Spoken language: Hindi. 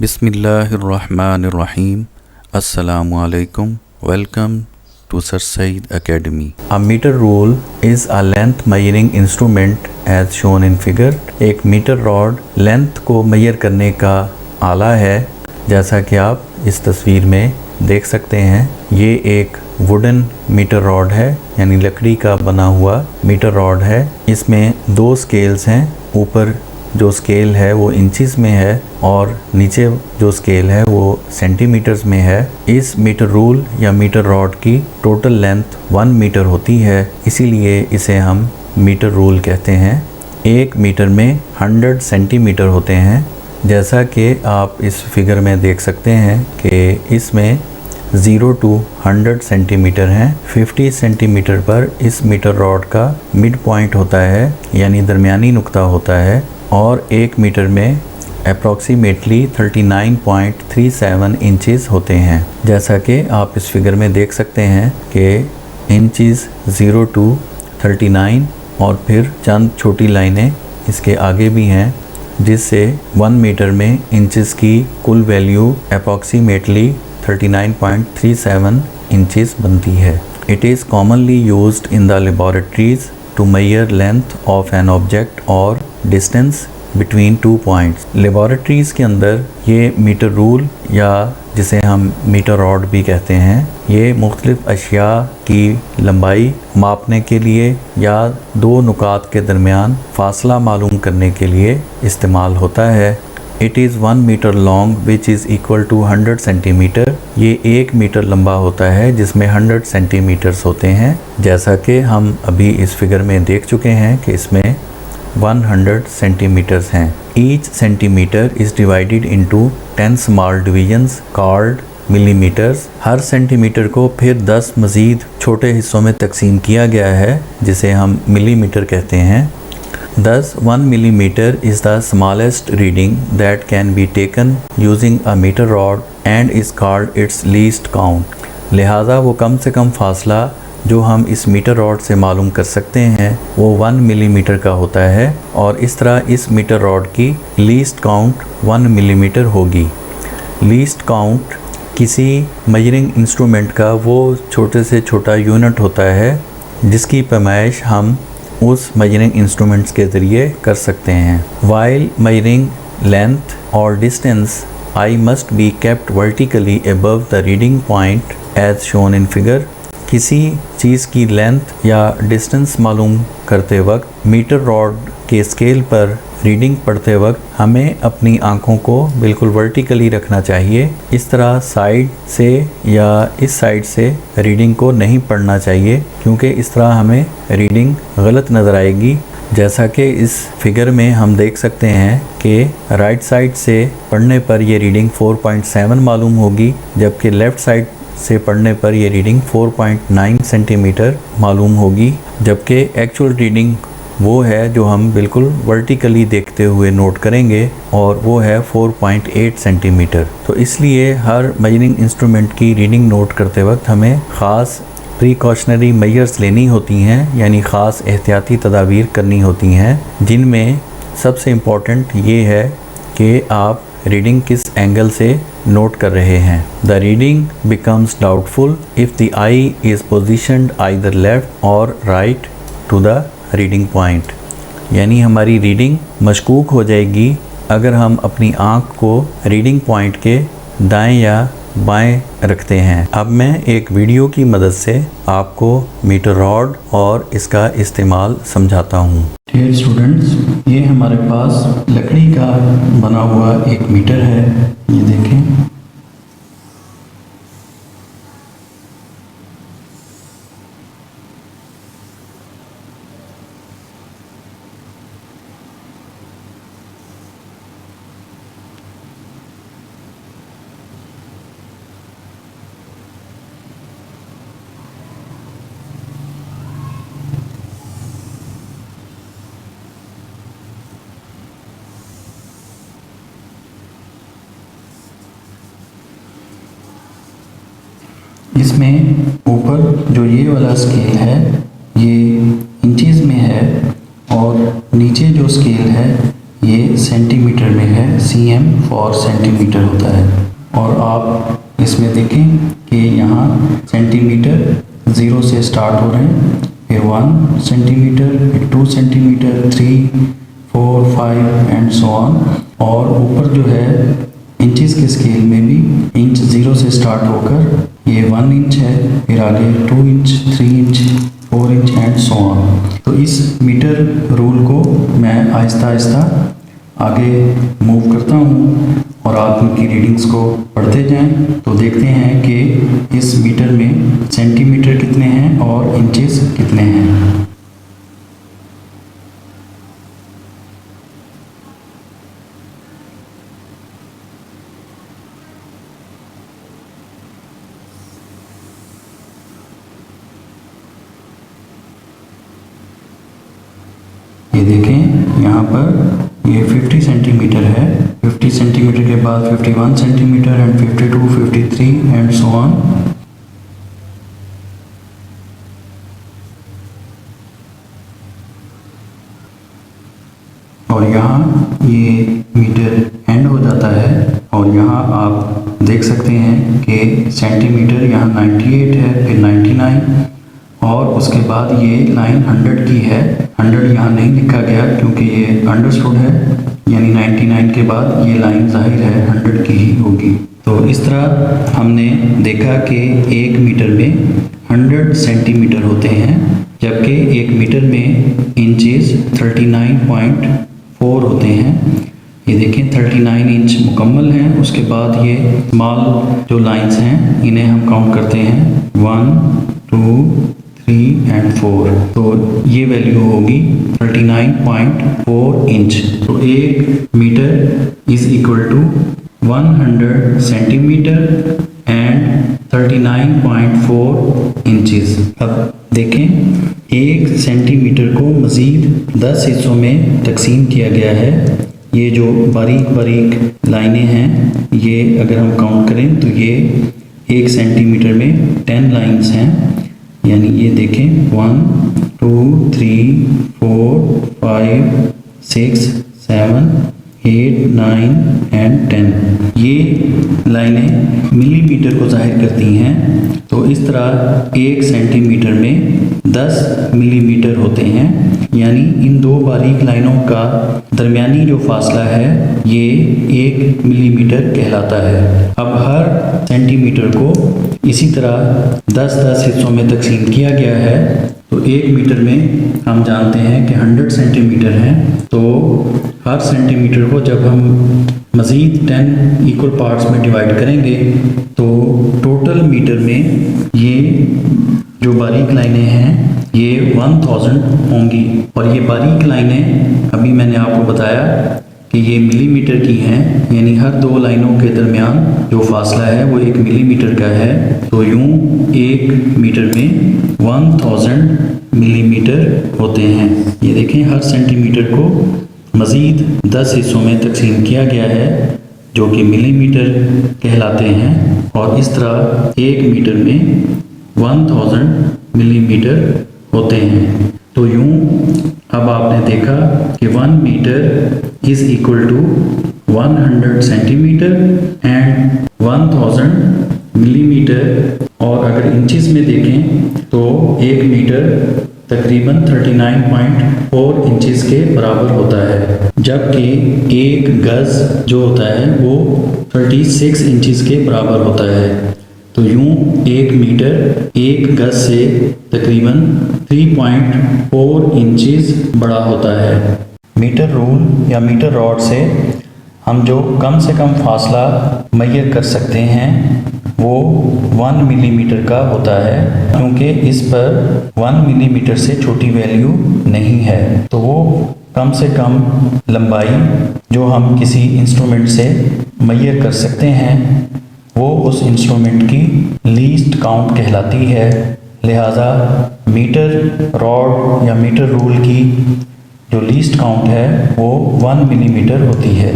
Bismillahirrahmanirrahim. Assalamu alaikum. Welcome to Sir Said Academy. A meter rule is a length measuring instrument as shown in figure. एक मीटर रॉड लेंथ को मेजर करने का आला है, जैसा कि आप इस तस्वीर में देख सकते हैं। ये एक वुडन मीटर रॉड है, यानी लकड़ी का बना हुआ मीटर रॉड है। इसमें दो स्केल्स हैं। ऊपर जो स्केल है वो इंचेस में है और नीचे जो स्केल है वो सेंटीमीटर्स में है। इस मीटर रूल या मीटर रॉड की टोटल लेंथ 1 मीटर होती है, इसीलिए इसे हम मीटर रूल कहते हैं। एक मीटर में 100 सेंटीमीटर होते हैं, जैसा कि आप इस फिगर में देख सकते हैं कि इसमें 0 to 100 सेंटीमीटर हैं। 50 सेंटीमीटर पर इस मीटर रॉड का मिड पॉइंट होता है, यानी दरमियानी नुक्ता होता है, और एक मीटर में अप्रॉक्सीमेटली 39.37 इंचेस होते हैं। जैसा कि आप इस फिगर में देख सकते हैं कि इंचेस 0 to 39 और फिर चंद छोटी लाइनें इसके आगे भी हैं, जिससे 1 मीटर में इंचेस की कुल वैल्यू अप्रॉक्सीमेटली 39.37 इंचेस बनती है। It is commonly used in the laboratories to measure length of an object or distance between 2 points. Laboratories के अंदर ये मीटर रूल या जिसे हम मीटर रॉड भी कहते हैं, ये मुख्तलिफ अशिया की लंबाई मापने के लिए या दो नुकात के दरमियान फासला मालूम करने के लिए इस्तेमाल होता है। It is 1 metre long which is equal to 100 centimetre. ये 1 मीटर लंबा होता है जिसमें 100 सेंटीमीटर्स होते हैं, जैसा कि हम अभी इस फिगर में देख चुके हैं कि इसमें 100 सेंटीमीटर्स हैं। Each centimetre is divided into 10 small divisions called millimetres. Her centimetre को फिर 10 मज़ीद छोटे हिस्सों में तकसीम किया गया है, जिसे हम मिलीमीटर कहते हैं। Thus, 1 millimeter is the smallest reading that can be taken using a meter rod and is called its least count. लिहाजा वो कम से कम फासला जो हम इस मीटर रॉड से मालूम कर सकते हैं वो 1 मिलीमीटर का होता है, और इस तरह इस मीटर रॉड की लीस्ट काउंट 1 मिलीमीटर होगी। लीस्ट काउंट किसी मेजरिंग इंस्ट्रूमेंट का वो छोटे से छोटा यूनिट होता है जिसकी पैमाइश हम उस मेजरिंग इंस्ट्रूमेंट्स के ज़रिए कर सकते हैं। वाइल मेजरिंग लेंथ और distance eye must be kept vertically above the reading point as shown in figure. किसी चीज़ की लेंथ या डिस्टेंस मालूम करते वक्त मीटर रॉड के स्केल पर रीडिंग पढ़ते वक्त हमें अपनी आँखों को बिल्कुल वर्टिकली रखना चाहिए। इस तरह साइड से या इस साइड से रीडिंग को नहीं पढ़ना चाहिए, क्योंकि इस तरह हमें रीडिंग गलत नज़र आएगी। जैसा कि इस फिगर में हम देख सकते हैं कि राइट साइड से पढ़ने पर ये रीडिंग 4.7 मालूम होगी, जबकि लेफ़्ट साइड से पढ़ने पर ये रीडिंग 4.9 सेंटीमीटर मालूम होगी, जबकि एक्चुअल रीडिंग वो है जो हम बिल्कुल वर्टिकली देखते हुए नोट करेंगे, और वो है 4.8 सेंटीमीटर। तो इसलिए हर मेजरिंग इंस्ट्रूमेंट की रीडिंग नोट करते वक्त हमें ख़ास प्रिकॉशनरी मेजर्स लेनी होती हैं, यानी ख़ास एहतियाती तदाबीर करनी होती हैं, जिनमें सबसे इम्पॉर्टेंट ये है कि आप रीडिंग किस एंगल से नोट कर रहे हैं। The reading becomes doubtful if the eye is positioned either left और right to the reading point, यानी हमारी रीडिंग मशकूक हो जाएगी अगर हम अपनी आँख को रीडिंग पॉइंट के दाएं या बाएं रखते हैं। अब मैं एक वीडियो की मदद से आपको मीटर रॉड और इसका इस्तेमाल समझाता हूँ। डियर स्टूडेंट्स, ये हमारे पास लकड़ी का बना हुआ एक मीटर है, ये देखें। इसमें ऊपर जो ये वाला स्केल है ये इंचेस में है, और नीचे जो स्केल है ये सेंटीमीटर में है, cm फॉर सेंटीमीटर होता है। और आप इसमें देखें कि यहाँ सेंटीमीटर 0 से स्टार्ट हो रहे हैं, फिर 1 सेंटीमीटर, फिर 2 सेंटीमीटर, 3, 4, 5 एंड सो ऑन। और ऊपर जो है इंचेस के स्केल में भी इंच 0 से स्टार्ट होकर ये 1 इंच है, फिर आगे 2 inch, 3 inch, 4 inch and so on. तो इस मीटर रूल को मैं आहिस्ता आहिस्ता आगे मूव करता हूँ और आप उनकी रीडिंग्स को पढ़ते जाएं, तो देखते हैं कि इस मीटर में सेंटीमीटर कितने हैं और इंचेस कितने हैं। ये देखें यहाँ पर ये 50 सेंटीमीटर है, 50 सेंटीमीटर के बाद 51 centimetre and 52, 53 and so on. और यहाँ ये मीटर एंड हो जाता है और यहाँ आप देख सकते हैं कि सेंटीमीटर यहाँ 98 है, फिर 99 और उसके बाद ये लाइन 100 की है। 100 यहाँ नहीं लिखा गया क्योंकि ये अंडरस्टूड है, यानी 99 के बाद ये लाइन जाहिर है 100 की ही होगी। तो इस तरह हमने देखा कि एक मीटर में 100 सेंटीमीटर होते हैं, जबकि एक मीटर में इंचेस 39.4 होते हैं। ये देखें 39 इंच मुकम्मल हैं। उसके बाद ये स्मॉल जो लाइंस हैं इन्हें हम काउंट करते हैं 1, 2, 3 एंड 4। तो ये वैल्यू होगी 39.4 इंच। तो एक metre is equal to 100 centimetre and 39.4 inches. अब देखें एक सेंटीमीटर को मज़ीद 10 हिस्सों में तकसीम किया गया है। ये जो बारीक बारीक लाइनें हैं ये अगर हम काउंट करें तो ये एक सेंटीमीटर में 10 लाइंस हैं, यानी ये देखें 1, 2, 3, 4, 5, 6, 7, 8, 9 एंड 10। ये लाइनें मिलीमीटर को जाहिर करती हैं। तो इस तरह एक सेंटीमीटर में 10 मिलीमीटर होते हैं, यानी इन दो बारीक लाइनों का दरमियानी जो फासला है ये 1 मिलीमीटर कहलाता है। अब हर सेंटीमीटर को इसी तरह 10-10 हिस्सों में तकसीम किया गया है। तो एक मीटर में हम जानते हैं कि 100 सेंटीमीटर हैं, तो हर सेंटीमीटर को जब हम मज़ीद 10 इक्वल पार्ट्स में डिवाइड करेंगे तो टोटल मीटर में ये जो बारीक लाइनें हैं ये 1000 होंगी। और ये बारीक लाइनें अभी मैंने आपको बताया कि ये मिलीमीटर की हैं, यानी हर दो लाइनों के दरमियान जो फासला है वो 1 मिलीमीटर का है। तो यूँ एक मीटर में 1000 मिलीमीटर होते हैं। ये देखें हर सेंटीमीटर को मज़ीद 10 हिस्सों में तकसीम किया गया है जो कि मिलीमीटर कहलाते हैं। और इस तरह एक मीटर में 1000 मिलीमीटर होते हैं। तो यूँ अब आपने देखा कि 1 metre is equal to 100 centimetre and 1000 millimetre. और अगर इंचेस में देखें तो एक मीटर तकरीबन 39.4 इंचेस के बराबर होता है, जबकि एक गज़ जो होता है वो 36 इंचेस के बराबर होता है। तो यूँ एक मीटर एक गज से तकरीबन 3.4 इंचेस बड़ा होता है। मीटर रूल या मीटर रॉड से हम जो कम से कम फासला मेजर कर सकते हैं वो 1 मिलीमीटर का होता है, क्योंकि इस पर 1 मिलीमीटर से छोटी वैल्यू नहीं है। तो वो कम से कम लंबाई जो हम किसी इंस्ट्रूमेंट से मेजर कर सकते हैं वो उस इंस्ट्रूमेंट की लीस्ट काउंट कहलाती है। लिहाजा मीटर रॉड या मीटर रूल की जो लीस्ट काउंट है वो 1 मिलीमीटर होती है।